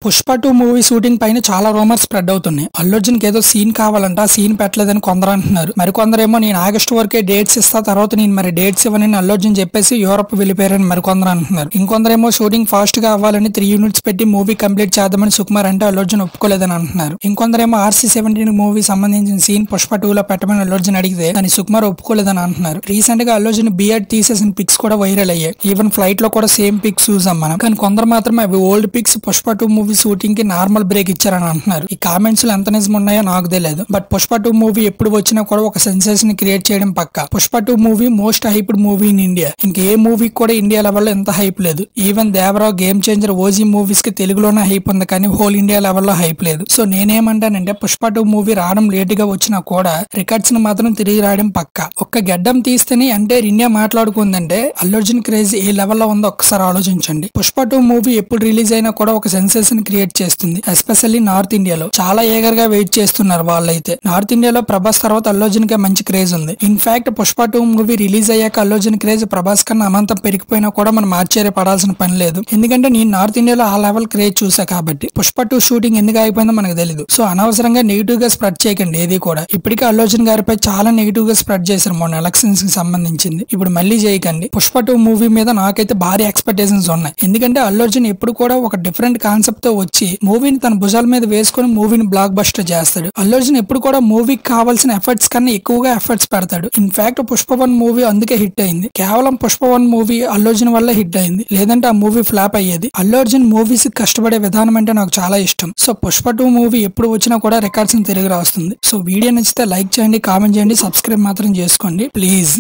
Pushpa 2 movie shooting పైన చాలా rumours spread అవుతున్నాయి. అల్లు అర్జున్ కి ఏదో సీన్ కావాలంట, ఆ సీన్ పెట్టలేదని కొందరు అంటున్నారు. మరికొందరేమో నేను ఆగస్టు వరకే డేట్స్ ఇస్తా, తర్వాత నేను మరి డేట్స్ ఇవ్వనని అల్లు అర్జున్ చెప్పేసి యూరప్ వెళ్ళిపోయారని మరికొందరు అంటున్నారు. ఇంకొందరేమో షూటింగ్ ఫాస్ట్ గా అవ్వాలని 3 యూనిట్స్ పెట్టి మూవీ కంప్లీట్ చేద్దామని సుకుమార్ అంటే అల్లు అర్జున్ ఒప్పుకోలేదని అంటున్నారు. ఇంకొందరేమో RC-17 మూవీ సంబంధించిన సీన్ పుష్ప 2 లో పెట్టమని అల్లు అర్జున్ అడిగితే కానీ సుకుమార్ ఒప్పుకోలేదని అంటున్నారు. రీసెంట్ గా అల్లు అర్జున్ బియర్డ్ తీసేసిన పిక్స్ కూడా వైరల్ అయ్యాయి. ఈవెన్ ఫ్లైట్ లో కూడా సేమ్ పిక్స్ చూసాం మనం. కానీ కొందరు మాత్రమే అవి old pics Pushpa 2 movie shooting కి నార్మల్ బ్రేక్ ఇచ్చారని అంటున్నారు. ఈ కామెంట్స్ లో ఎంత నిజం ఉన్నాయో నాకు తెలియదు. బట్ పుష్ప 2 మూవీ ఎప్పుడు వచ్చినా కూడా ఒక సెన్సేషన్ క్రియేట్ చేయడం పక్కా. Pushpa 2 movie most hyped movie in India. ఇంకే మూవీ కూడా ఇండియా లెవెల్లో ఎంత హైప్ లేదు. Even Devara, game changer, OG movies కి తెలుగులోనే హైప్ ఉంది, కానీ హోల్ ఇండియా లెవెల్లో హైప్ లేదు. సో నేనేమంటానంటే పుష్ప 2 మూవీ రావడం లేట్ గా వచ్చినా కూడా రికార్డ్స్ ని మాత్రం తిరిగి రాయడం పక్కా. ఒక్క గడ్డం తీస్తేనే అంటే ఇండియా మాట్లాడుకుందంటే అల్లు అర్జున్ క్రేజ్ ఏ లెవెల్లో ఉందో ఒక్కసారి ఆలోచించండి. పుష్ప 2 మూవీ ఎప్పుడు రిలీజ్ అయినా కూడా ఒక సెన్సేషన్ క్రియేట్ చేస్తుంది. ఎస్పెషల్లీ నార్త్ ఇండియాలో చాలా ఏగర్ గా వెయిట్ చేస్తున్నారు వాళ్ళైతే. నార్త్ ఇండియాలో ప్రభాస్ తర్వాత అల్లు అర్జున్ కి మంచి క్రేజ్ ఉంది. ఇన్ఫాక్ట్ పుష్ప 2 మూవీ రిలీజ్ అయ్యాక అల్లు అర్జున్ క్రేజ్ ప్రభాస్ కన్నా అమంతం పెరిగిపోయినా కూడా మనం ఆశ్చర్యపడాల్సిన పని లేదు. ఎందుకంటే నేను నార్త్ ఇండియాలో ఆ లెవెల్ క్రేజ్ చూసా కాబట్టి. పుష్ప 2 షూటింగ్ ఎందుకు అయిపోయిందో మనకు తెలియదు. సో అనవసరంగా నెగిటివ్ గా స్ప్రెడ్ చేయకండి ఏది కూడా. ఇప్పటికే అల్లు అర్జున్ గారిపై చాలా నెగిటివ్ గా స్ప్రెడ్ చేశారు మొన్న ఎలక్షన్స్ కి సంబంధించింది. ఇప్పుడు మళ్ళీ చేయకండి. పుష్ప 2 మూవీ మీద నాకైతే భారీ ఎక్స్పెక్టేషన్స్ ఉన్నాయి. ఎందుకంటే అల్లు అర్జున్ ఎప్పుడు కూడా ఒక డిఫరెంట్ కాన్సెప్ట్ తో వచ్చి మూవీని తన భుజాల మీద వేసుకుని మూవీని బ్లాక్ బస్టర్ చేస్తాడు. అల్లు అర్జున్ ఎప్పుడు కూడా మూవీకి కావాల్సిన ఎఫర్ట్స్ కన్నా ఎక్కువగా ఎఫర్ట్స్ పెడతాడు. ఇన్ఫాక్ట్ పుష్ప 1 మూవీ అందుకే హిట్ అయింది. కేవలం పుష్ప 1 మూవీ అల్లు అర్జున్ వల్ల హిట్ అయింది. లేదంటే ఆ మూవీ ఫ్లాప్ అయ్యేది. అల్లు అర్జున్ మూవీస్ కష్టపడే విధానం అంటే నాకు చాలా ఇష్టం. సో పుష్ప 2 మూవీ ఎప్పుడు వచ్చినా కూడా రికార్డ్స్ తిరిగి రాస్తుంది. సో వీడియో నచ్చితే లైక్ చేయండి, కామెంట్ చేయండి, సబ్స్క్రైబ్ మాత్రం చేసుకోండి ప్లీజ్.